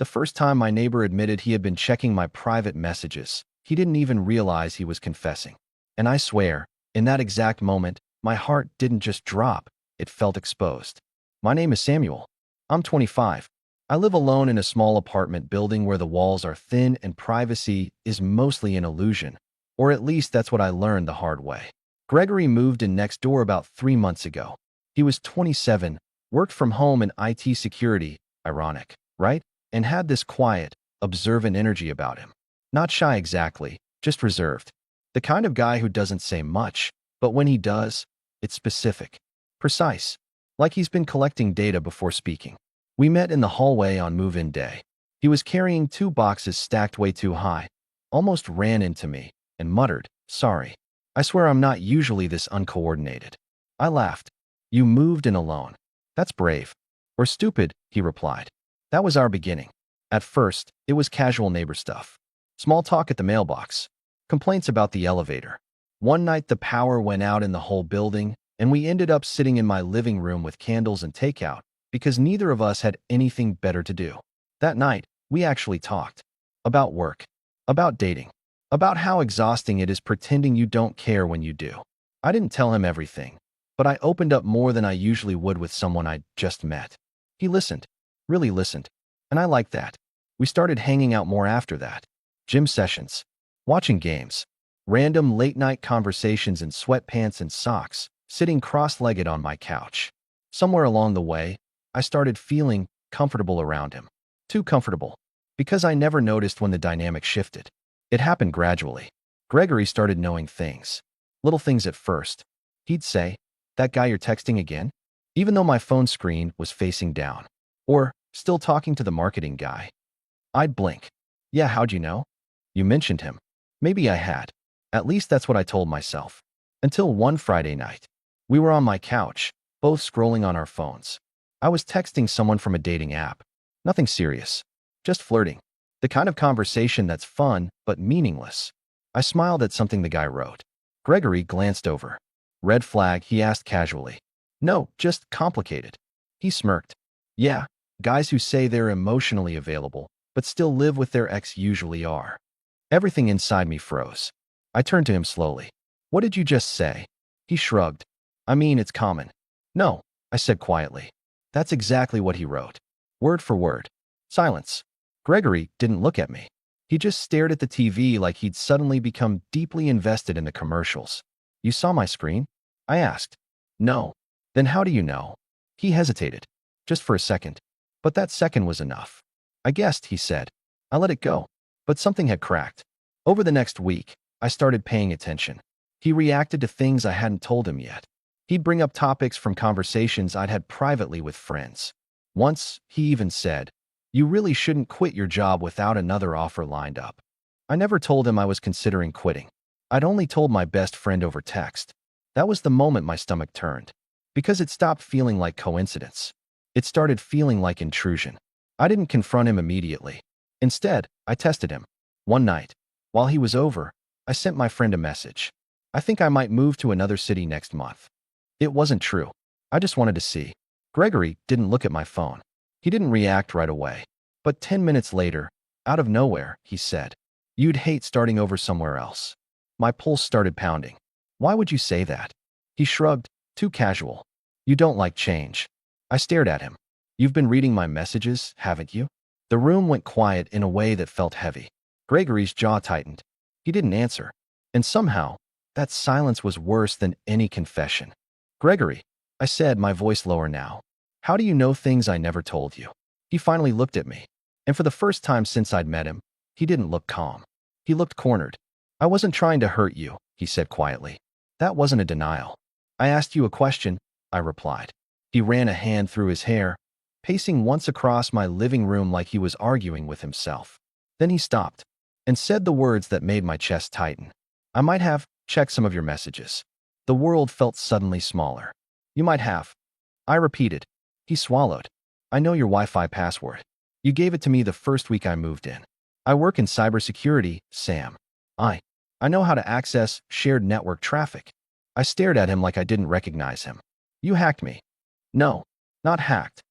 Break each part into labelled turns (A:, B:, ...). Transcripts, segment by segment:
A: The first time my neighbor admitted he had been checking my private messages, he didn't even realize he was confessing. And I swear, in that exact moment, my heart didn't just drop, it felt exposed. My name is Samuel. I'm 25. I live alone in a small apartment building where the walls are thin and privacy is mostly an illusion. Or at least that's what I learned the hard way. Gregory moved in next door about 3 months ago. He was 27, worked from home in IT security, ironic, right? And had this quiet, observant energy about him. Not shy exactly, just reserved. The kind of guy who doesn't say much, but when he does, it's specific, precise, like he's been collecting data before speaking. We met in the hallway on move-in day. He was carrying 2 boxes stacked way too high, almost ran into me, and muttered, "Sorry. I swear I'm not usually this uncoordinated." I laughed. "You moved in alone. That's brave." "Or stupid," he replied. That was our beginning. At first, it was casual neighbor stuff. Small talk at the mailbox. Complaints about the elevator. One night the power went out in the whole building, and we ended up sitting in my living room with candles and takeout because neither of us had anything better to do. That night, we actually talked. About work. About dating. About how exhausting it is pretending you don't care when you do. I didn't tell him everything, but I opened up more than I usually would with someone I'd just met. He listened. Really listened. And I liked that. We started hanging out more after that. Gym sessions. Watching games. Random late-night conversations in sweatpants and socks, sitting cross-legged on my couch. Somewhere along the way, I started feeling comfortable around him. Too comfortable. Because I never noticed when the dynamic shifted. It happened gradually. Gregory started knowing things. Little things at first. He'd say, "That guy you're texting again?" Even though my phone screen was facing down. Or, "Still talking to the marketing guy?" I'd blink. "Yeah, how'd you know?" "You mentioned him." Maybe I had. At least that's what I told myself. Until one Friday night. We were on my couch, both scrolling on our phones. I was texting someone from a dating app. Nothing serious. Just flirting. The kind of conversation that's fun, but meaningless. I smiled at something the guy wrote. Gregory glanced over. "Red flag," he asked casually. "No, just complicated." He smirked. "Yeah, guys who say they're emotionally available, but still live with their ex usually are." Everything inside me froze. I turned to him slowly. "What did you just say?" He shrugged. "I mean, it's common." "No," I said quietly. That's exactly what he wrote. Word for word. Silence. Gregory didn't look at me. He just stared at the TV like he'd suddenly become deeply invested in the commercials. "You saw my screen?" I asked. "No." "Then how do you know?" He hesitated. Just for a second. But that second was enough. "I guessed," he said. I let it go. But something had cracked. Over the next week, I started paying attention. He reacted to things I hadn't told him yet. He'd bring up topics from conversations I'd had privately with friends. Once, he even said, "You really shouldn't quit your job without another offer lined up." I never told him I was considering quitting. I'd only told my best friend over text. That was the moment my stomach turned. Because it stopped feeling like coincidence. It started feeling like intrusion. I didn't confront him immediately. Instead, I tested him. One night, while he was over, I sent my friend a message. "I think I might move to another city next month." It wasn't true. I just wanted to see. Gregory didn't look at my phone. He didn't react right away. But 10 minutes later, out of nowhere, he said, "You'd hate starting over somewhere else." My pulse started pounding. "Why would you say that?" He shrugged, too casual. "You don't like change." I stared at him. "You've been reading my messages, haven't you?" The room went quiet in a way that felt heavy. Gregory's jaw tightened. He didn't answer. And somehow, that silence was worse than any confession. "Gregory," I said, my voice lower now. "How do you know things I never told you?" He finally looked at me. And for the first time since I'd met him, he didn't look calm. He looked cornered. "I wasn't trying to hurt you," he said quietly. That wasn't a denial. "I asked you a question," I replied. He ran a hand through his hair, pacing once across my living room like he was arguing with himself. Then he stopped and said the words that made my chest tighten. "I might have checked some of your messages." The world felt suddenly smaller. "You might have." I repeated. He swallowed. "I know your Wi-Fi password. You gave it to me the first week I moved in. I work in cybersecurity, Sam. I know how to access shared network traffic." I stared at him like I didn't recognize him. "You hacked me." "No, not hacked.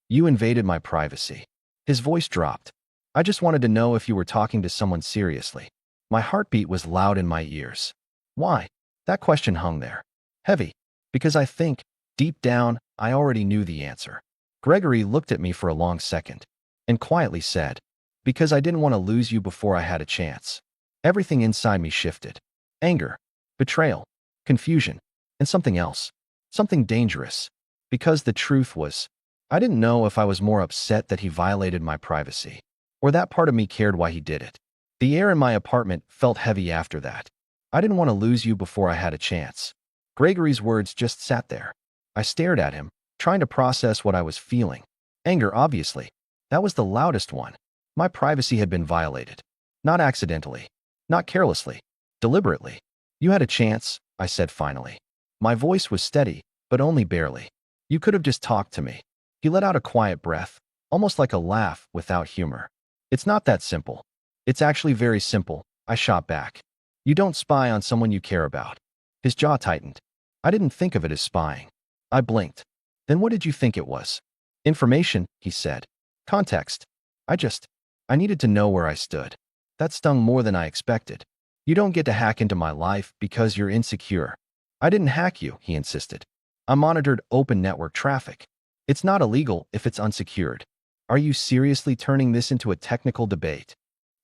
A: You invaded my privacy." His voice dropped. I just wanted to know if you were talking to someone seriously. My heartbeat was loud in my ears. Why? That question hung there. Heavy. Because I think, deep down, I already knew the answer. Gregory looked at me for a long second and quietly said, because I didn't want to lose you before I had a chance. Everything inside me shifted. Anger, betrayal, confusion, and something else. Something dangerous. Because the truth was, I didn't know if I was more upset that he violated my privacy, or that part of me cared why he did it. The air in my apartment felt heavy after that. I didn't want to lose you before I had a chance. Gregory's words just sat there. I stared at him, trying to process what I was feeling. Anger, obviously. That was the loudest one. My privacy had been violated. Not accidentally. Not carelessly. Deliberately. You had a chance, I said finally. My voice was steady, but only barely. You could have just talked to me. He let out a quiet breath, almost like a laugh without humor. It's not that simple. It's actually very simple, I shot back. You don't spy on someone you care about. His jaw tightened. I didn't think of it as spying. I blinked. Then what did you think it was? Information, he said. Context. I needed to know where I stood. That stung more than I expected. You don't get to hack into my life because you're insecure. I didn't hack you, he insisted. I monitored open network traffic. It's not illegal if it's unsecured. Are you seriously turning this into a technical debate?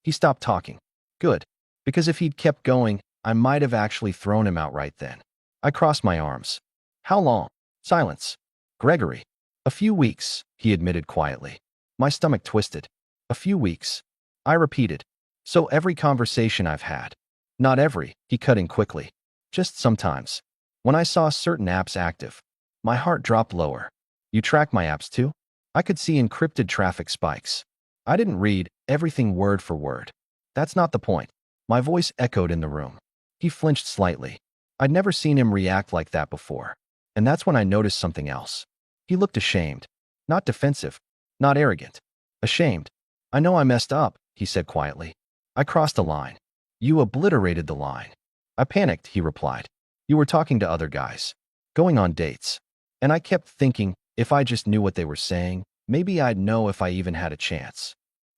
A: He stopped talking. Good. Because if he'd kept going, I might have actually thrown him out right then. I crossed my arms. How long? Silence. Gregory. A few weeks, he admitted quietly. My stomach twisted. A few weeks. I repeated. So every conversation I've had. Not every, he cut in quickly. Just sometimes. When I saw certain apps active, my heart dropped lower. You track my apps too? I could see encrypted traffic spikes. I didn't read everything word for word. That's not the point. My voice echoed in the room. He flinched slightly. I'd never seen him react like that before. And that's when I noticed something else. He looked ashamed. Not defensive. Not arrogant. Ashamed. I know I messed up, he said quietly. I crossed a line. You obliterated the line. I panicked, he replied. You were talking to other guys. Going on dates. And I kept thinking, if I just knew what they were saying, maybe I'd know if I even had a chance.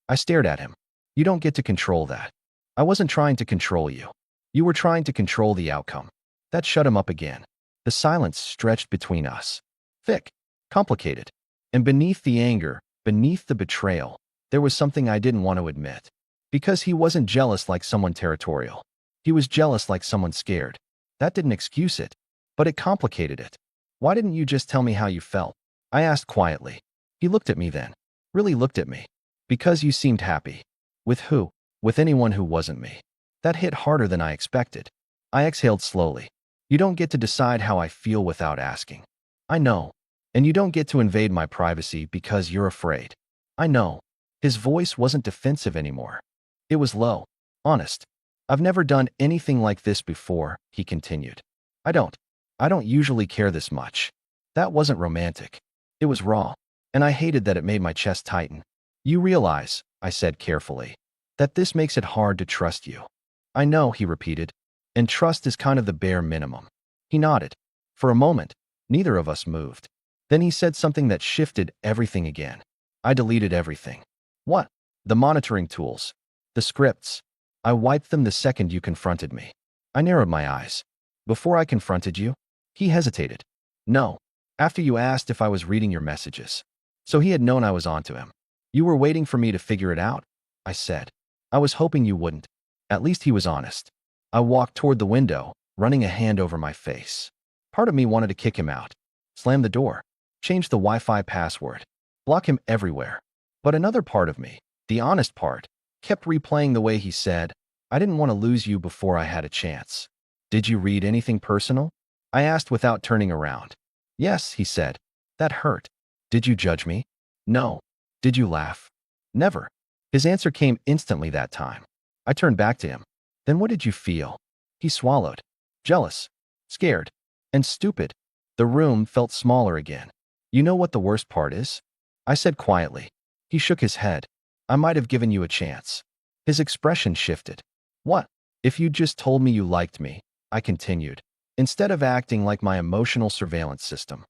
A: I stared at him. You don't get to control that. I wasn't trying to control you. You were trying to control the outcome. That shut him up again. The silence stretched between us. Thick. Complicated. And beneath the anger, beneath the betrayal, there was something I didn't want to admit. Because he wasn't jealous like someone territorial. He was jealous like someone scared. That didn't excuse it, but it complicated it. Why didn't you just tell me how you felt? I asked quietly. He looked at me then. Really looked at me. Because you seemed happy. With who? With anyone who wasn't me. That hit harder than I expected. I exhaled slowly. You don't get to decide how I feel without asking. I know. And you don't get to invade my privacy because you're afraid. I know. His voice wasn't defensive anymore. It was low. Honest. I've never done anything like this before, he continued. I don't usually care this much. That wasn't romantic. It was raw. And I hated that it made my chest tighten. You realize, I said carefully, that this makes it hard to trust you. I know, he repeated. And trust is kind of the bare minimum. He nodded. For a moment, neither of us moved. Then he said something that shifted everything again. I deleted everything. What? The monitoring tools. The scripts. I wiped them the second you confronted me. I narrowed my eyes. Before I confronted you? He hesitated. No. After you asked if I was reading your messages. So he had known I was onto him. You were waiting for me to figure it out? I said. I was hoping you wouldn't. At least he was honest. I walked toward the window, running a hand over my face. Part of me wanted to kick him out. Slam the door. Change the Wi-Fi password. Block him everywhere. But another part of me, the honest part, kept replaying the way he said, I didn't want to lose you before I had a chance. Did you read anything personal? I asked without turning around. Yes, he said. That hurt. Did you judge me? No. Did you laugh? Never. His answer came instantly that time. I turned back to him. Then what did you feel? He swallowed. Jealous. Scared. And stupid. The room felt smaller again. You know what the worst part is? I said quietly. He shook his head. I might have given you a chance. His expression shifted. What? If you'd just told me you liked me, I continued, instead of acting like my emotional surveillance system.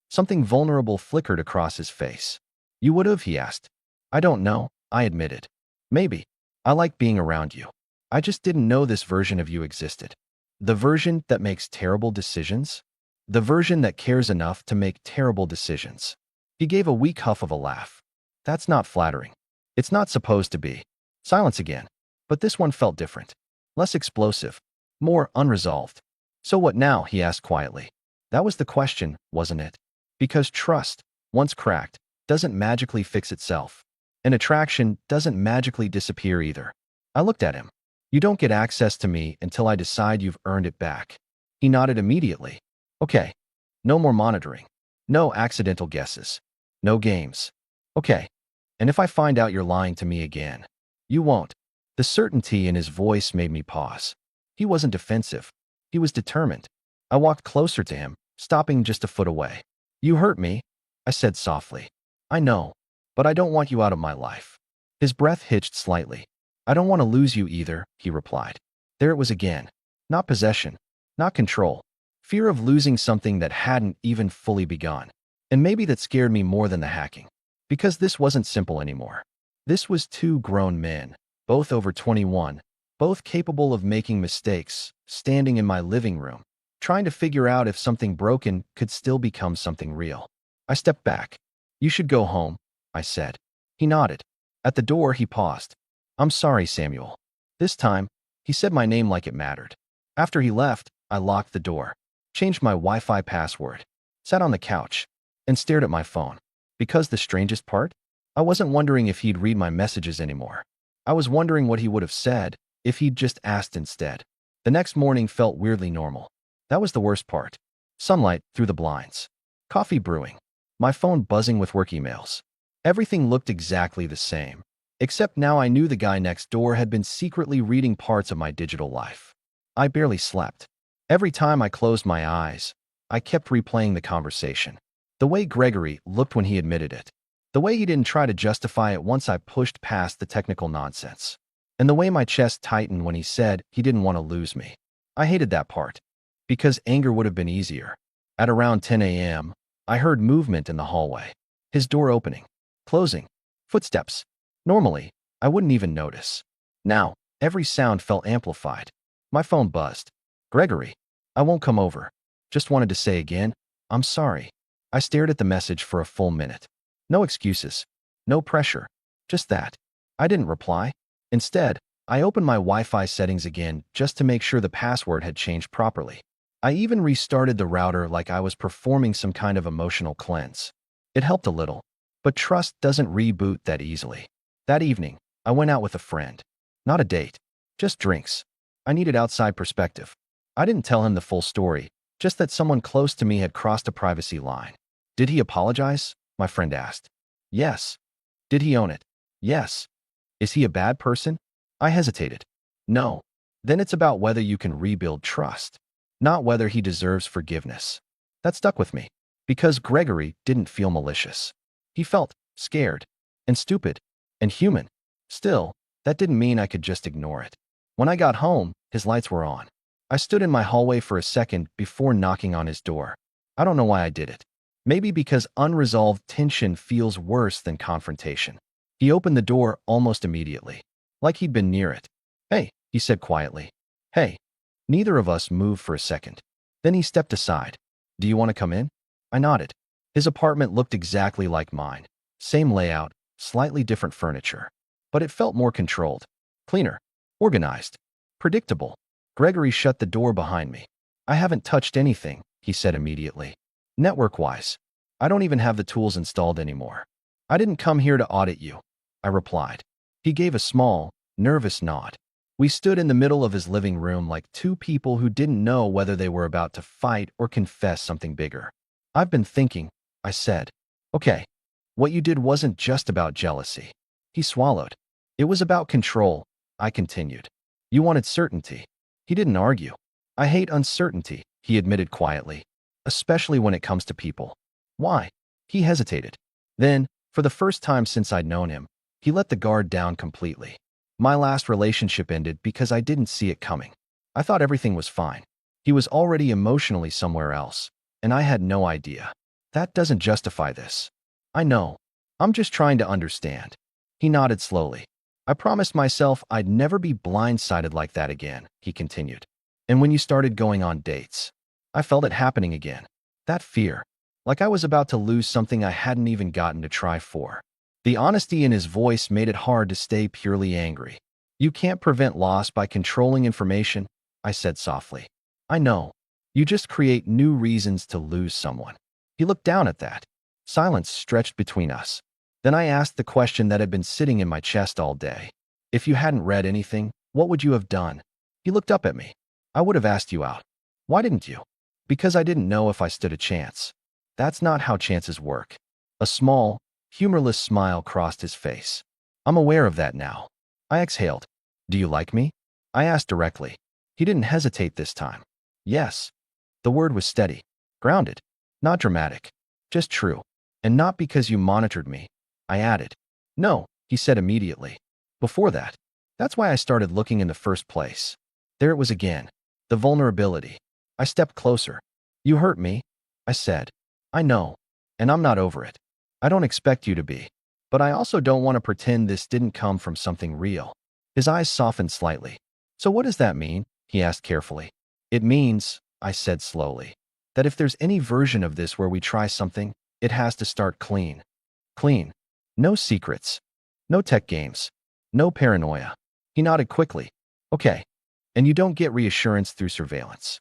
A: Something vulnerable flickered across his face. You would have, he asked. I don't know, I admitted. Maybe. I like being around you. I just didn't know this version of you existed. The version that makes terrible decisions? The version that cares enough to make terrible decisions. He gave a weak huff of a laugh. That's not flattering. It's not supposed to be. Silence again. But this one felt different. Less explosive. More unresolved. So what now? He asked quietly. That was the question, wasn't it? Because trust, once cracked, doesn't magically fix itself. And attraction doesn't magically disappear either. I looked at him. You don't get access to me until I decide you've earned it back. He nodded immediately. Okay. No more monitoring. No accidental guesses. No games. Okay. And if I find out you're lying to me again? You won't. The certainty in his voice made me pause. He wasn't defensive. He was determined. I walked closer to him, stopping just a foot away. You hurt me, I said softly. I know, but I don't want you out of my life. His breath hitched slightly. I don't want to lose you either, he replied. There it was again. Not possession, not control. Fear of losing something that hadn't even fully begun. And maybe that scared me more than the hacking. Because this wasn't simple anymore. This was two grown men, both over 21, both capable of making mistakes, standing in my living room, trying to figure out if something broken could still become something real. I stepped back. You should go home, I said. He nodded. At the door, he paused. I'm sorry, Samuel. This time, he said my name like it mattered. After he left, I locked the door, changed my Wi-Fi password, sat on the couch, and stared at my phone. Because the strangest part? I wasn't wondering if he'd read my messages anymore. I was wondering what he would have said if he'd just asked instead. The next morning felt weirdly normal. That was the worst part. Sunlight through the blinds. Coffee brewing. My phone buzzing with work emails. Everything looked exactly the same. Except now I knew the guy next door had been secretly reading parts of my digital life. I barely slept. Every time I closed my eyes, I kept replaying the conversation. The way Gregory looked when he admitted it. The way he didn't try to justify it once I pushed past the technical nonsense. And the way my chest tightened when he said he didn't want to lose me. I hated that part. Because anger would have been easier. At around 10 a.m., I heard movement in the hallway. His door opening. Closing. Footsteps. Normally, I wouldn't even notice. Now, every sound felt amplified. My phone buzzed. Gregory, I won't come over. Just wanted to say again, I'm sorry. I stared at the message for a full minute. No excuses. No pressure. Just that. I didn't reply. Instead, I opened my Wi-Fi settings again just to make sure the password had changed properly. I even restarted the router like I was performing some kind of emotional cleanse. It helped a little, but trust doesn't reboot that easily. That evening, I went out with a friend. Not a date. Just drinks. I needed outside perspective. I didn't tell him the full story, just that someone close to me had crossed a privacy line. Did he apologize? My friend asked. Yes. Did he own it? Yes. Is he a bad person? I hesitated. No. Then it's about whether you can rebuild trust, not whether he deserves forgiveness. That stuck with me, because Gregory didn't feel malicious. He felt scared, and stupid, and human. Still, that didn't mean I could just ignore it. When I got home, his lights were on. I stood in my hallway for a second before knocking on his door. I don't know why I did it. Maybe because unresolved tension feels worse than confrontation. He opened the door almost immediately, like he'd been near it. Hey, he said quietly. Hey. Neither of us moved for a second. Then he stepped aside. Do you want to come in? I nodded. His apartment looked exactly like mine. Same layout, slightly different furniture. But it felt more controlled. Cleaner. Organized. Predictable. Gregory shut the door behind me. I haven't touched anything, he said immediately. Network-wise, I don't even have the tools installed anymore. I didn't come here to audit you, I replied. He gave a small, nervous nod. We stood in the middle of his living room like two people who didn't know whether they were about to fight or confess something bigger. I've been thinking, I said. Okay, what you did wasn't just about jealousy. He swallowed. It was about control, I continued. You wanted certainty. He didn't argue. I hate uncertainty, he admitted quietly, especially when it comes to people. Why? He hesitated. Then, for the first time since I'd known him, he let the guard down completely. My last relationship ended because I didn't see it coming. I thought everything was fine. He was already emotionally somewhere else, and I had no idea. That doesn't justify this. I know. I'm just trying to understand. He nodded slowly. I promised myself I'd never be blindsided like that again, he continued. And when you started going on dates, I felt it happening again. That fear, like I was about to lose something I hadn't even gotten to try for. The honesty in his voice made it hard to stay purely angry. You can't prevent loss by controlling information, I said softly. I know. You just create new reasons to lose someone. He looked down at that. Silence stretched between us. Then I asked the question that had been sitting in my chest all day. If you hadn't read anything, what would you have done? He looked up at me. I would have asked you out. Why didn't you? Because I didn't know if I stood a chance. That's not how chances work. A small, humorless smile crossed his face. I'm aware of that now. I exhaled. Do you like me? I asked directly. He didn't hesitate this time. Yes. The word was steady, grounded, not dramatic, just true. And not because you monitored me, I added. No, he said immediately. Before that. That's why I started looking in the first place. There it was again. The vulnerability. I stepped closer. You hurt me, I said. I know. And I'm not over it. I don't expect you to be. But I also don't want to pretend this didn't come from something real. His eyes softened slightly. So what does that mean? He asked carefully. It means, I said slowly, that if there's any version of this where we try something, it has to start clean. Clean. No secrets. No tech games. No paranoia. He nodded quickly. Okay. And you don't get reassurance through surveillance.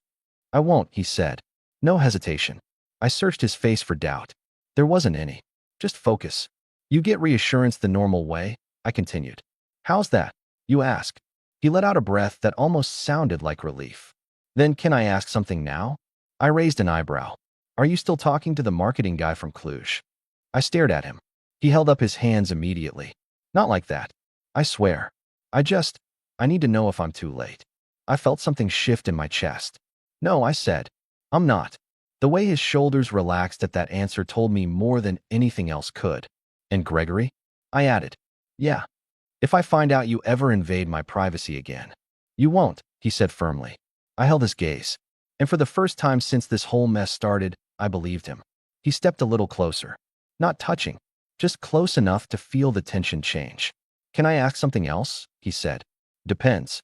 A: I won't, he said. No hesitation. I searched his face for doubt. There wasn't any. Just focus. You get reassurance the normal way, I continued. How's that? You ask. He let out a breath that almost sounded like relief. Then can I ask something now? I raised an eyebrow. Are you still talking to the marketing guy from Cluj? I stared at him. He held up his hands immediately. Not like that. I swear. I need to know if I'm too late. I felt something shift in my chest. No, I said. I'm not. The way his shoulders relaxed at that answer told me more than anything else could. And Gregory? I added. Yeah. If I find out you ever invade my privacy again. You won't, he said firmly. I held his gaze. And for the first time since this whole mess started, I believed him. He stepped a little closer. Not touching. Just close enough to feel the tension change. Can I ask something else? He said. Depends.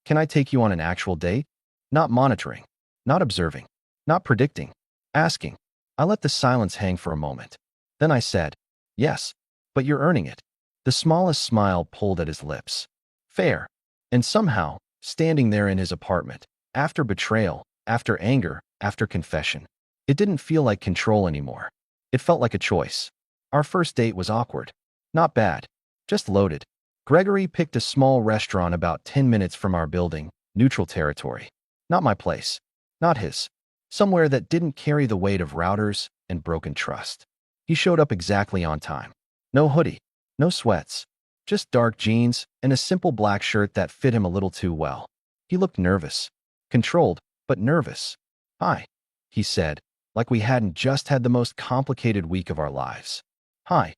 A: Can I take you on an actual date? Not monitoring. Not observing. Not predicting. Asking. I let the silence hang for a moment. Then I said, yes, but you're earning it. The smallest smile pulled at his lips. Fair. And somehow, standing there in his apartment, after betrayal, after anger, after confession, it didn't feel like control anymore. It felt like a choice. Our first date was awkward. Not bad. Just loaded. Gregory picked a small restaurant about 10 minutes from our building, neutral territory. Not my place. Not his. Somewhere that didn't carry the weight of routers and broken trust. He showed up exactly on time. No hoodie. No sweats. Just dark jeans and a simple black shirt that fit him a little too well. He looked nervous. Controlled, but nervous. Hi, he said, like we hadn't just had the most complicated week of our lives. Hi.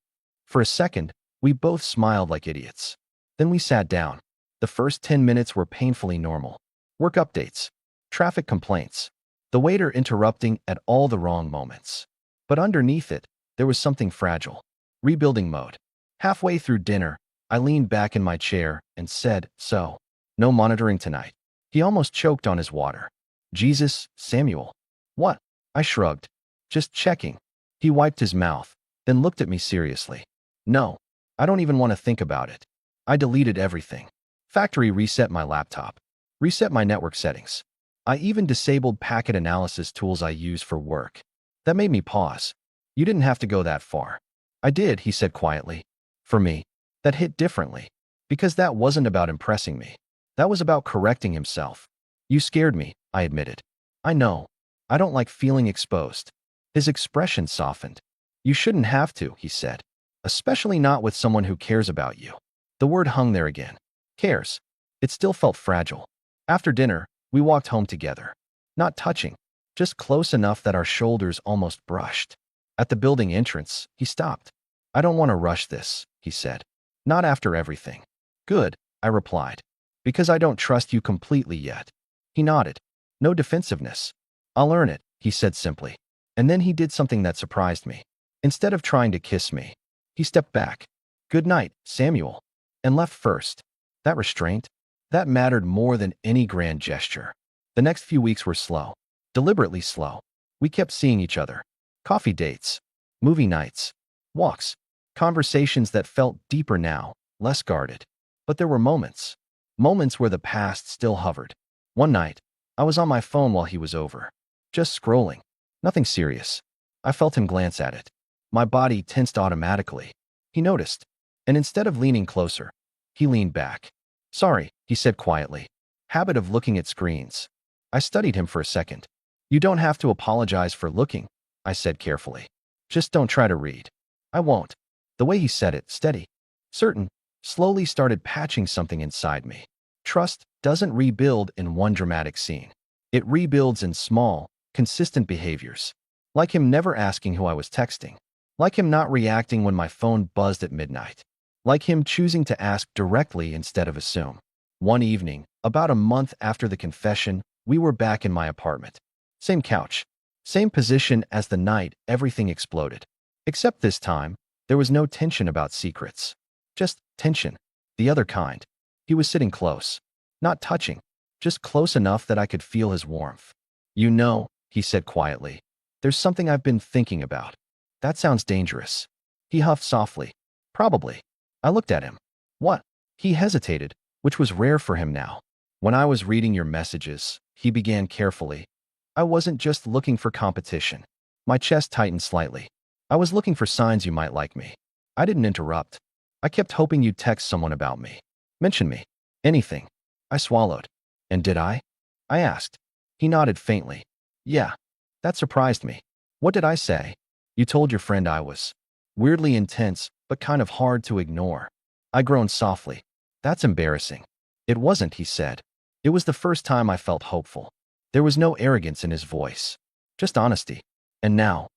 A: For a second, we both smiled like idiots. Then we sat down. The first 10 minutes were painfully normal. Work updates. Traffic complaints. The waiter interrupting at all the wrong moments. But underneath it, there was something fragile. Rebuilding mode. Halfway through dinner, I leaned back in my chair and said, so, no monitoring tonight. He almost choked on his water. Jesus, Samuel. What? I shrugged. Just checking. He wiped his mouth, then looked at me seriously. No, I don't even want to think about it. I deleted everything. Factory reset my laptop. Reset my network settings. I even disabled packet analysis tools I use for work. That made me pause. You didn't have to go that far. I did, he said quietly. For me, that hit differently. Because that wasn't about impressing me. That was about correcting himself. You scared me, I admitted. I know. I don't like feeling exposed. His expression softened. You shouldn't have to, he said. Especially not with someone who cares about you. The word hung there again. Cares. It still felt fragile. After dinner, we walked home together. Not touching. Just close enough that our shoulders almost brushed. At the building entrance, he stopped. I don't want to rush this, he said. Not after everything. Good, I replied. Because I don't trust you completely yet. He nodded. No defensiveness. I'll earn it, he said simply. And then he did something that surprised me. Instead of trying to kiss me, he stepped back. "Good night, Samuel," and left first. That restraint, that mattered more than any grand gesture. The next few weeks were slow, deliberately slow. We kept seeing each other. Coffee dates, movie nights, walks, conversations that felt deeper now, less guarded. But there were moments. Moments where the past still hovered. One night, I was on my phone while he was over. Just scrolling. Nothing serious. I felt him glance at it. My body tensed automatically. He noticed. And instead of leaning closer, he leaned back. "Sorry," he said quietly. Habit of looking at screens. I studied him for a second. "You don't have to apologize for looking," I said carefully. "Just don't try to read." "I won't." The way he said it, steady, certain, slowly started patching something inside me. Trust doesn't rebuild in one dramatic scene. It rebuilds in small, consistent behaviors. Like him never asking who I was texting. Like him not reacting when my phone buzzed at midnight. Like him choosing to ask directly instead of assume. One evening, about a month after the confession, we were back in my apartment. Same couch. Same position as the night everything exploded. Except this time, there was no tension about secrets. Just tension. The other kind. He was sitting close. Not touching. Just close enough that I could feel his warmth. "You know," he said quietly, "there's something I've been thinking about." "That sounds dangerous." He huffed softly. "Probably." I looked at him. "What?" He hesitated, which was rare for him now. "When I was reading your messages," he began carefully, "I wasn't just looking for competition." My chest tightened slightly. "I was looking for signs you might like me." I didn't interrupt. "I kept hoping you'd text someone about me. Mention me. Anything." I swallowed. "And did I?" I asked. He nodded faintly. "Yeah." That surprised me. "What did I say?" "You told your friend I was." Weirdly intense, but kind of hard to ignore. I groaned softly. "That's embarrassing." "It wasn't," he said. It was the first time I felt hopeful. There was no arrogance in his voice. Just honesty. "And now?"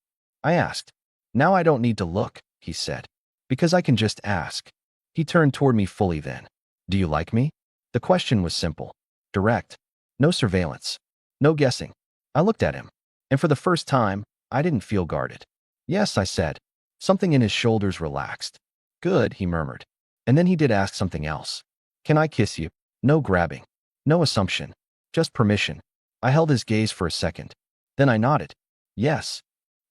A: I asked. "Now I don't need to look," he said. "Because I can just ask." He turned toward me fully then. "Do you like me?" The question was simple. Direct. No surveillance. No guessing. I looked at him. And for the first time, I didn't feel guarded. "Yes," I said. Something in his shoulders relaxed. "Good," he murmured. And then he did ask something else. "Can I kiss you?" No grabbing. No assumption. Just permission. I held his gaze for a second. Then I nodded. "Yes."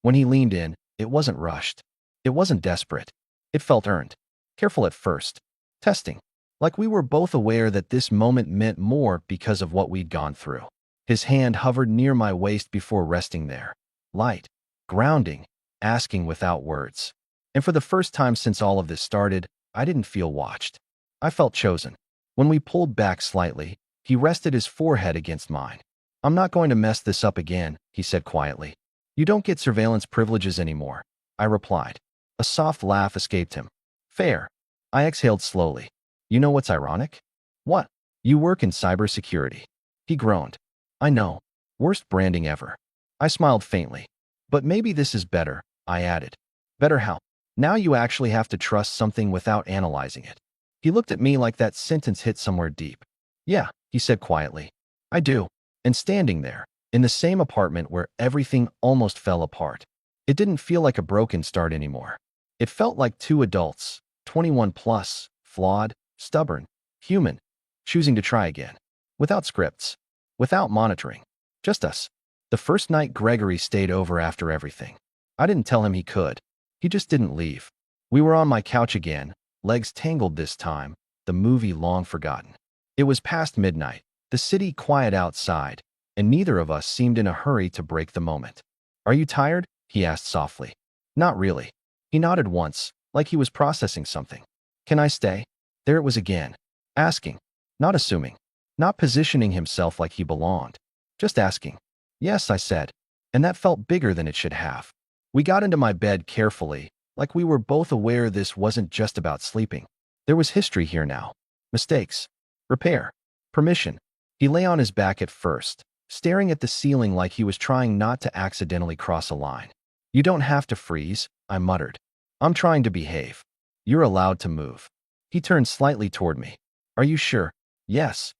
A: When he leaned in, it wasn't rushed. It wasn't desperate. It felt earned. Careful at first. Testing. Like we were both aware that this moment meant more because of what we'd gone through. His hand hovered near my waist before resting there. Light. Grounding. Asking without words. And for the first time since all of this started, I didn't feel watched. I felt chosen. When we pulled back slightly, he rested his forehead against mine. "I'm not going to mess this up again," he said quietly. "You don't get surveillance privileges anymore," I replied. A soft laugh escaped him. "Fair." I exhaled slowly. "You know what's ironic?" "What?" "You work in cybersecurity." He groaned. "I know. Worst branding ever." I smiled faintly. "But maybe this is better," I added. "Better how?" "Now you actually have to trust something without analyzing it." He looked at me like that sentence hit somewhere deep. "Yeah," he said quietly. "I do." And standing there, in the same apartment where everything almost fell apart, it didn't feel like a broken start anymore. It felt like two adults, 21 plus, flawed, stubborn, human, choosing to try again. Without scripts. Without monitoring. Just us. The first night Gregory stayed over after everything. I didn't tell him he could. He just didn't leave. We were on my couch again, legs tangled this time, the movie long forgotten. It was past midnight, the city quiet outside, and neither of us seemed in a hurry to break the moment. "Are you tired?" he asked softly. "Not really." He nodded once, like he was processing something. "Can I stay?" There it was again. Asking. Not assuming. Not positioning himself like he belonged. Just asking. "Yes," I said. And that felt bigger than it should have. We got into my bed carefully, like we were both aware this wasn't just about sleeping. There was history here now. Mistakes. Repair. Permission. He lay on his back at first, staring at the ceiling like he was trying not to accidentally cross a line. "You don't have to freeze," I muttered. "I'm trying to behave. You're allowed to move." He turned slightly toward me. "Are you sure?" "Yes."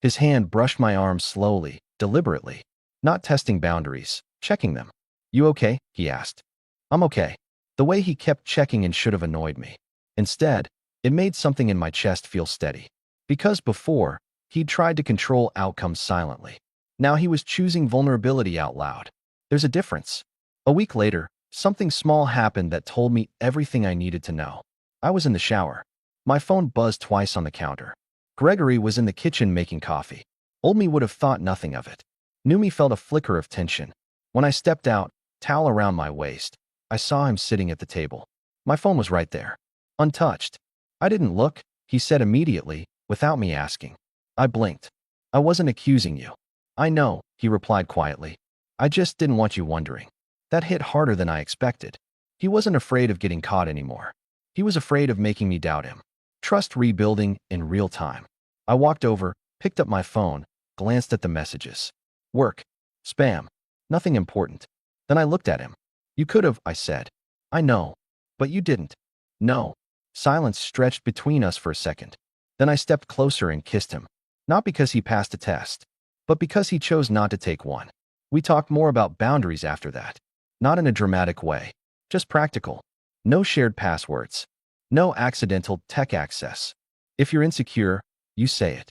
A: His hand brushed my arm slowly, deliberately. Not testing boundaries, checking them. "You okay?" he asked. "I'm okay." The way he kept checking in should have annoyed me. Instead, it made something in my chest feel steady. Because before, he'd tried to control outcomes silently. Now he was choosing vulnerability out loud. There's a difference. A week later, something small happened that told me everything I needed to know. I was in the shower. My phone buzzed twice on the counter. Gregory was in the kitchen making coffee. Old me would have thought nothing of it. New me felt a flicker of tension. When I stepped out, towel around my waist, I saw him sitting at the table. My phone was right there, untouched. I didn't look, he said immediately, without me asking. I blinked. I wasn't accusing you. I know, he replied quietly. I just didn't want you wondering. That hit harder than I expected. He wasn't afraid of getting caught anymore. He was afraid of making me doubt him. Trust rebuilding in real time. I walked over, picked up my phone, glanced at the messages. Work. Spam. Nothing important. Then I looked at him. You could have, I said. I know. But you didn't. No. Silence stretched between us for a second. Then I stepped closer and kissed him. Not because he passed a test, but because he chose not to take one. We talked more about boundaries after that. Not in a dramatic way. Just practical. No shared passwords. No accidental tech access. If you're insecure, you say it.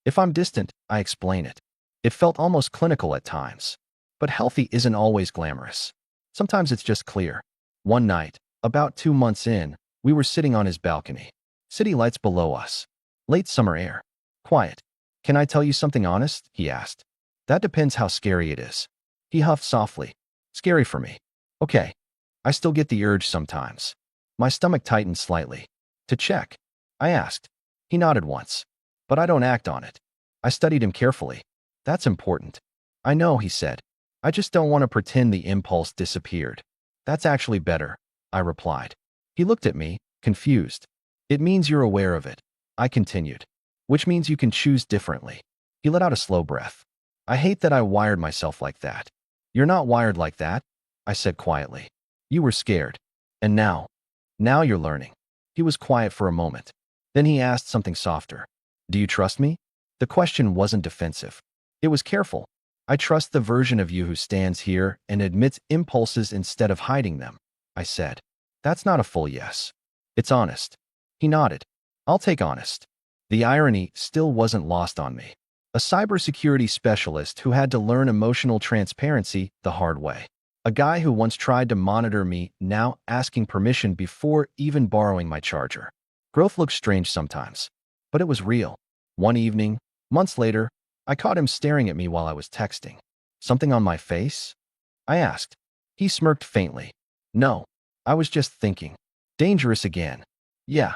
A: If I'm distant, I explain it. It felt almost clinical at times. But healthy isn't always glamorous. Sometimes it's just clear. One night, about 2 months in, we were sitting on his balcony. City lights below us. Late summer air. Quiet. Can I tell you something honest? He asked. That depends how scary it is. He huffed softly. Scary for me. Okay. I still get the urge sometimes. My stomach tightened slightly. To check. I asked. He nodded once. But I don't act on it. I studied him carefully. That's important. I know, he said. I just don't want to pretend the impulse disappeared. That's actually better, I replied. He looked at me, confused. It means you're aware of it, I continued. Which means you can choose differently. He let out a slow breath. I hate that I wired myself like that. You're not wired like that, I said quietly. You were scared. And now you're learning. He was quiet for a moment. Then he asked something softer. Do you trust me? The question wasn't defensive. It was careful. I trust the version of you who stands here and admits impulses instead of hiding them, I said. That's not a full yes. It's honest. He nodded. I'll take honest. The irony still wasn't lost on me. A cybersecurity specialist who had to learn emotional transparency the hard way. A guy who once tried to monitor me, now asking permission before even borrowing my charger. Growth looks strange sometimes, but it was real. One evening, months later, I caught him staring at me while I was texting. Something on my face? I asked. He smirked faintly. No, I was just thinking. Dangerous again. Yeah.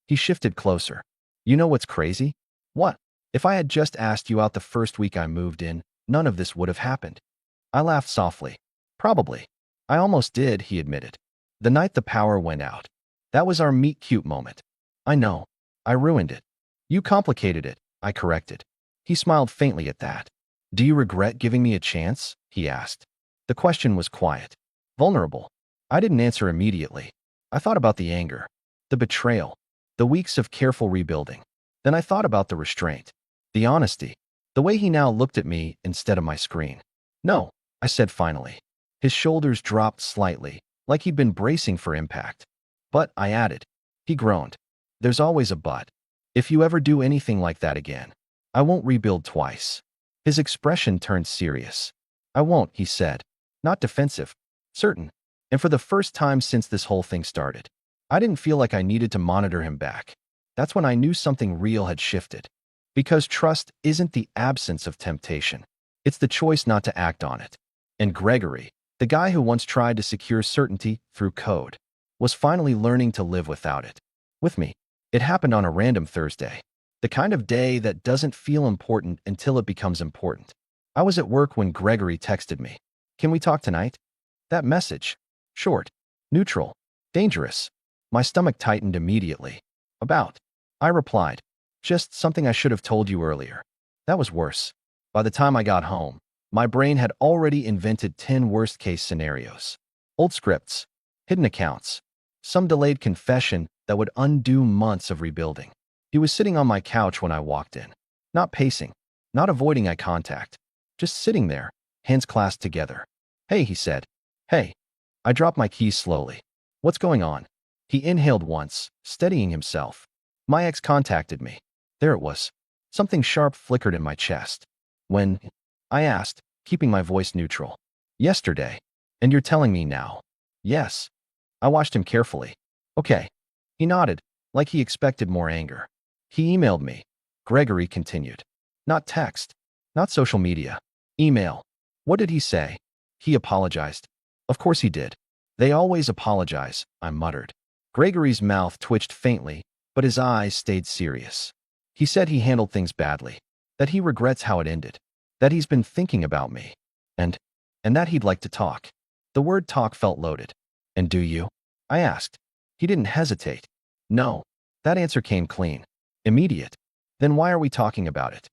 A: He shifted closer. You know what's crazy? What? If I had just asked you out the first week I moved in, none of this would have happened. I laughed softly. Probably. I almost did, he admitted. The night the power went out. That was our meet cute moment. I know. I ruined it. You complicated it, I corrected. He smiled faintly at that. Do you regret giving me a chance? He asked. The question was quiet. Vulnerable. I didn't answer immediately. I thought about the anger, the betrayal, the weeks of careful rebuilding. Then I thought about the restraint, the honesty, the way he now looked at me instead of my screen. No, I said finally. His shoulders dropped slightly, like he'd been bracing for impact. But, I added. He groaned. There's always a but. If you ever do anything like that again, I won't rebuild twice. His expression turned serious. I won't, he said. Not defensive. Certain. And for the first time since this whole thing started, I didn't feel like I needed to monitor him back. That's when I knew something real had shifted. Because trust isn't the absence of temptation. It's the choice not to act on it. And Gregory, the guy who once tried to secure certainty through code, was finally learning to live without it. With me. It happened on a random Thursday. The kind of day that doesn't feel important until it becomes important. I was at work when Gregory texted me. Can we talk tonight? That message. Short. Neutral. Dangerous. My stomach tightened immediately. About. I replied. Just something I should have told you earlier. That was worse. By the time I got home, my brain had already invented 10 worst-case scenarios. Old scripts. Hidden accounts. Some delayed confession that would undo months of rebuilding. He was sitting on my couch when I walked in. Not pacing. Not avoiding eye contact. Just sitting there, hands clasped together. Hey, he said. Hey. I dropped my keys slowly. What's going on? He inhaled once, steadying himself. My ex contacted me. There it was. Something sharp flickered in my chest. When? I asked, keeping my voice neutral. Yesterday. And you're telling me now? Yes. I watched him carefully. Okay. He nodded, like he expected more anger. He emailed me. Gregory continued. Not text. Not social media. Email. What did he say? He apologized. Of course he did. They always apologize, I muttered. Gregory's mouth twitched faintly, but his eyes stayed serious. He said he handled things badly, that he regrets how it ended, that he's been thinking about me, and that he'd like to talk. The word talk felt loaded. And do you? I asked. He didn't hesitate. No. That answer came clean. Immediate. Then why are we talking about it?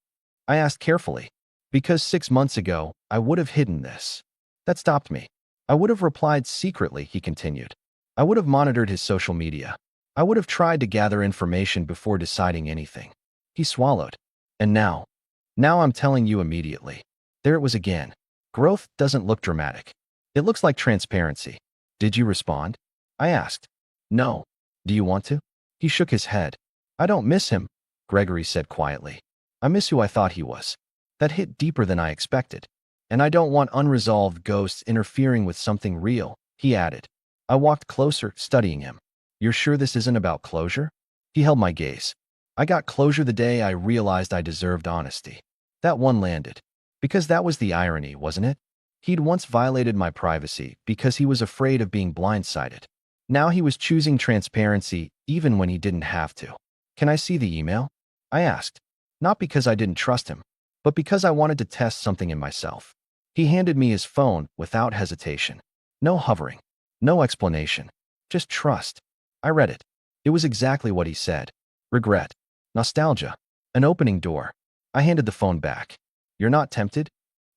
A: I asked carefully. Because 6 months ago, I would have hidden this. That stopped me. I would have replied secretly, he continued. I would have monitored his social media. I would have tried to gather information before deciding anything. He swallowed. And now I'm telling you immediately. There it was again. Growth doesn't look dramatic. It looks like transparency. Did you respond? I asked. No. Do you want to? He shook his head. I don't miss him, Gregory said quietly. I miss who I thought he was. That hit deeper than I expected. And I don't want unresolved ghosts interfering with something real, he added. I walked closer, studying him. You're sure this isn't about closure? He held my gaze. I got closure the day I realized I deserved honesty. That one landed. Because that was the irony, wasn't it? He'd once violated my privacy because he was afraid of being blindsided. Now he was choosing transparency even when he didn't have to. Can I see the email? I asked. Not because I didn't trust him, but because I wanted to test something in myself. He handed me his phone without hesitation. No hovering. No explanation. Just trust. I read it. It was exactly what he said. Regret. Nostalgia. An opening door. I handed the phone back. You're not tempted?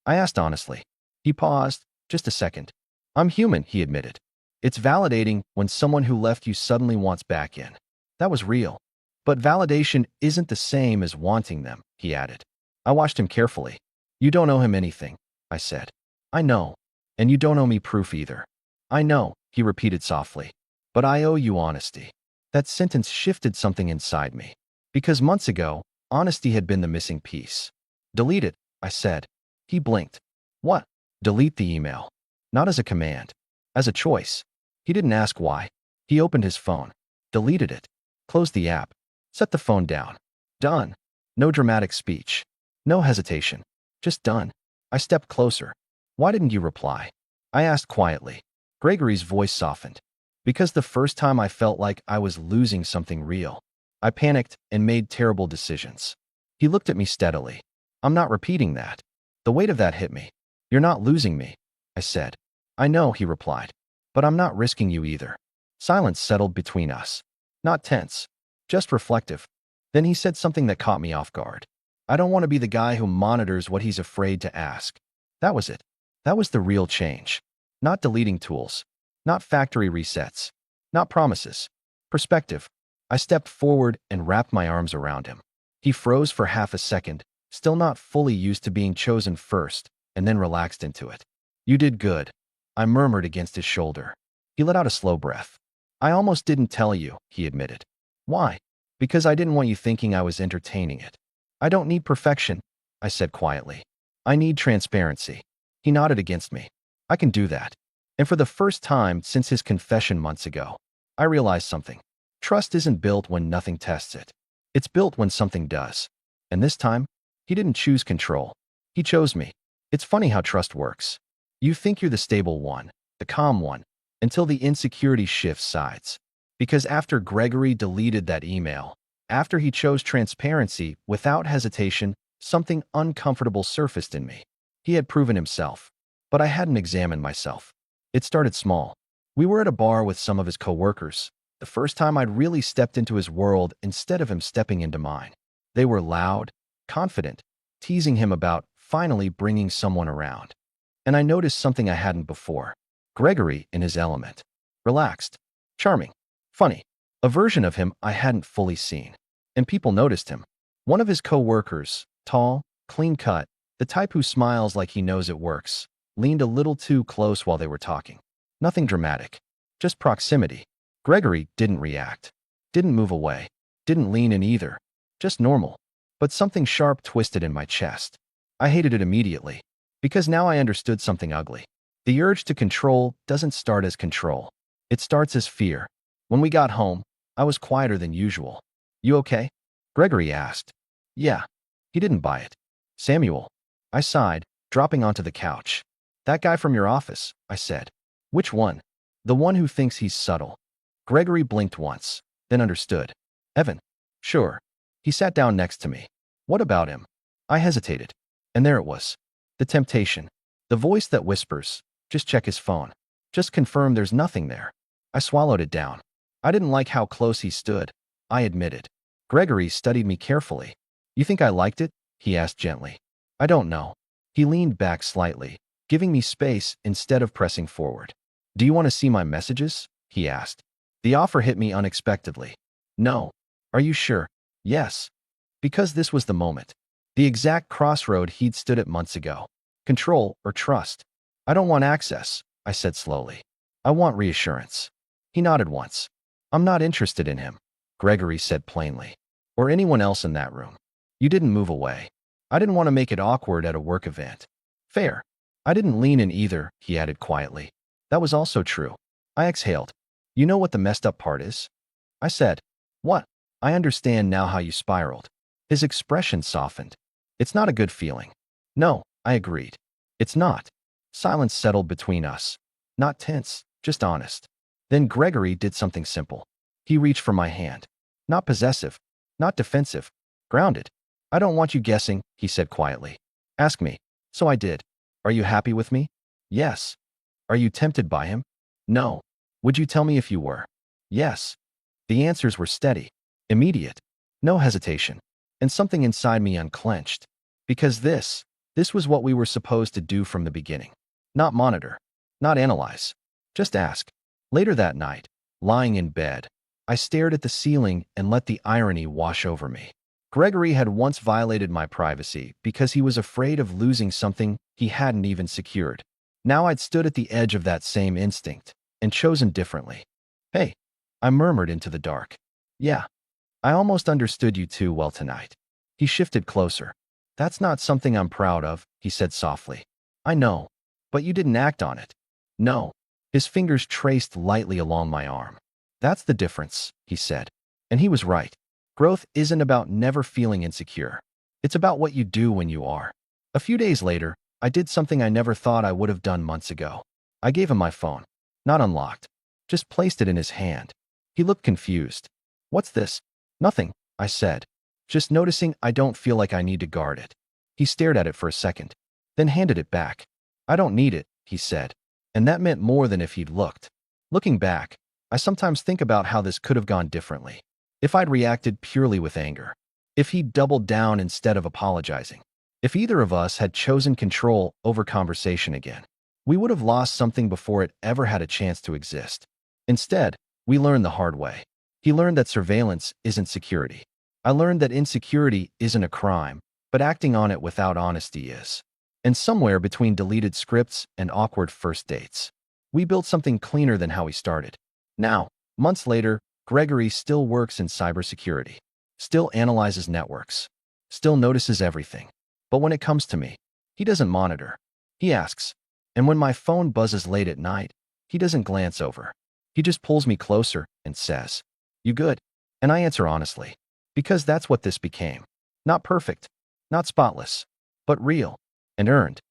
A: I asked honestly. He paused. Just a second. I'm human, he admitted. It's validating when someone who left you suddenly wants back in. That was real. But validation isn't the same as wanting them, he added. I watched him carefully. You don't owe him anything, I said. I know. And you don't owe me proof either. I know, he repeated softly. But I owe you honesty. That sentence shifted something inside me. Because months ago, honesty had been the missing piece. Delete it, I said. He blinked. What? Delete the email. Not as a command. As a choice. He didn't ask why. He opened his phone. Deleted it. Closed the app. Set the phone down. Done. No dramatic speech. No hesitation. Just done. I stepped closer. Why didn't you reply? I asked quietly. Gregory's voice softened. Because the first time I felt like I was losing something real. I panicked and made terrible decisions. He looked at me steadily. I'm not repeating that. The weight of that hit me. You're not losing me, I said. I know, he replied. But I'm not risking you either. Silence settled between us. Not tense. Just reflective. Then he said something that caught me off guard. I don't want to be the guy who monitors what he's afraid to ask. That was it. That was the real change. Not deleting tools. Not factory resets. Not promises. Perspective. I stepped forward and wrapped my arms around him. He froze for half a second, still not fully used to being chosen first, and then relaxed into it. You did good. I murmured against his shoulder. He let out a slow breath. I almost didn't tell you, he admitted. Why? Because I didn't want you thinking I was entertaining it. I don't need perfection, I said quietly. I need transparency. He nodded against me. I can do that. And for the first time since his confession months ago, I realized something. Trust isn't built when nothing tests it. It's built when something does. And this time, he didn't choose control. He chose me. It's funny how trust works. You think you're the stable one, the calm one, until the insecurity shifts sides. Because after Gregory deleted that email, after he chose transparency without hesitation, something uncomfortable surfaced in me. He had proven himself, but I hadn't examined myself. It started small. We were at a bar with some of his coworkers, the first time I'd really stepped into his world instead of him stepping into mine. They were loud, confident, teasing him about finally bringing someone around. And I noticed something I hadn't before. Gregory in his element. Relaxed. Charming. Funny. A version of him I hadn't fully seen. And people noticed him. One of his co-workers, tall, clean-cut, the type who smiles like he knows it works, leaned a little too close while they were talking. Nothing dramatic. Just proximity. Gregory didn't react, didn't move away, didn't lean in either. Just normal. But something sharp twisted in my chest. I hated it immediately, because now I understood something ugly. The urge to control doesn't start as control. It starts as fear. When we got home, I was quieter than usual. "You okay?" Gregory asked. "Yeah." He didn't buy it. "Samuel." I sighed, dropping onto the couch. "That guy from your office," I said. "Which one?" "The one who thinks he's subtle." Gregory blinked once, then understood. "Evan." "Sure." He sat down next to me. "What about him?" I hesitated. And there it was. The temptation. The voice that whispers, "Just check his phone. Just confirm there's nothing there." I swallowed it down. I didn't like how close he stood, I admitted. Gregory studied me carefully. "You think I liked it?" he asked gently. "I don't know." He leaned back slightly, giving me space instead of pressing forward. "Do you want to see my messages?" he asked. The offer hit me unexpectedly. "No." "Are you sure?" "Yes." Because this was the moment. The exact crossroad he'd stood at months ago. Control or trust. "I don't want access," I said slowly. "I want reassurance." He nodded once. "I'm not interested in him," Gregory said plainly. "Or anyone else in that room." You didn't move away. I didn't want to make it awkward at a work event. "Fair." I didn't lean in either, he added quietly. That was also true. I exhaled. "You know what the messed up part is?" I said. "What?" "I understand now how you spiraled." His expression softened. "It's not a good feeling." "No," I agreed. "It's not." Silence settled between us. Not tense, just honest. Then Gregory did something simple. He reached for my hand. Not possessive, not defensive, grounded. "I don't want you guessing," he said quietly. "Ask me." So I did. "Are you happy with me?" "Yes." "Are you tempted by him?" "No." "Would you tell me if you were?" "Yes." The answers were steady, immediate, no hesitation, and something inside me unclenched. Because this was what we were supposed to do from the beginning. Not monitor, not analyze, just ask. Later that night, lying in bed, I stared at the ceiling and let the irony wash over me. Gregory had once violated my privacy because he was afraid of losing something he hadn't even secured. Now I'd stood at the edge of that same instinct and chosen differently. "Hey," I murmured into the dark. "Yeah, I almost understood you too well tonight." He shifted closer. "That's not something I'm proud of," he said softly. "I know, but you didn't act on it." "No." His fingers traced lightly along my arm. "That's the difference," he said. And he was right. Growth isn't about never feeling insecure. It's about what you do when you are. A few days later, I did something I never thought I would have done months ago. I gave him my phone. Not unlocked. Just placed it in his hand. He looked confused. "What's this?" "Nothing," I said. "Just noticing I don't feel like I need to guard it." He stared at it for a second, then handed it back. "I don't need it," he said. And that meant more than if he'd looked. Looking back, I sometimes think about how this could have gone differently. If I'd reacted purely with anger. If he'd doubled down instead of apologizing. If either of us had chosen control over conversation again. We would have lost something before it ever had a chance to exist. Instead, we learned the hard way. He learned that surveillance isn't security. I learned that insecurity isn't a crime, but acting on it without honesty is. And somewhere between deleted scripts and awkward first dates, we built something cleaner than how we started. Now, months later, Gregory still works in cybersecurity, still analyzes networks, still notices everything. But when it comes to me, he doesn't monitor. He asks. And when my phone buzzes late at night, he doesn't glance over. He just pulls me closer and says, "You good?" And I answer honestly. Because that's what this became. Not perfect, not spotless, but real and earned.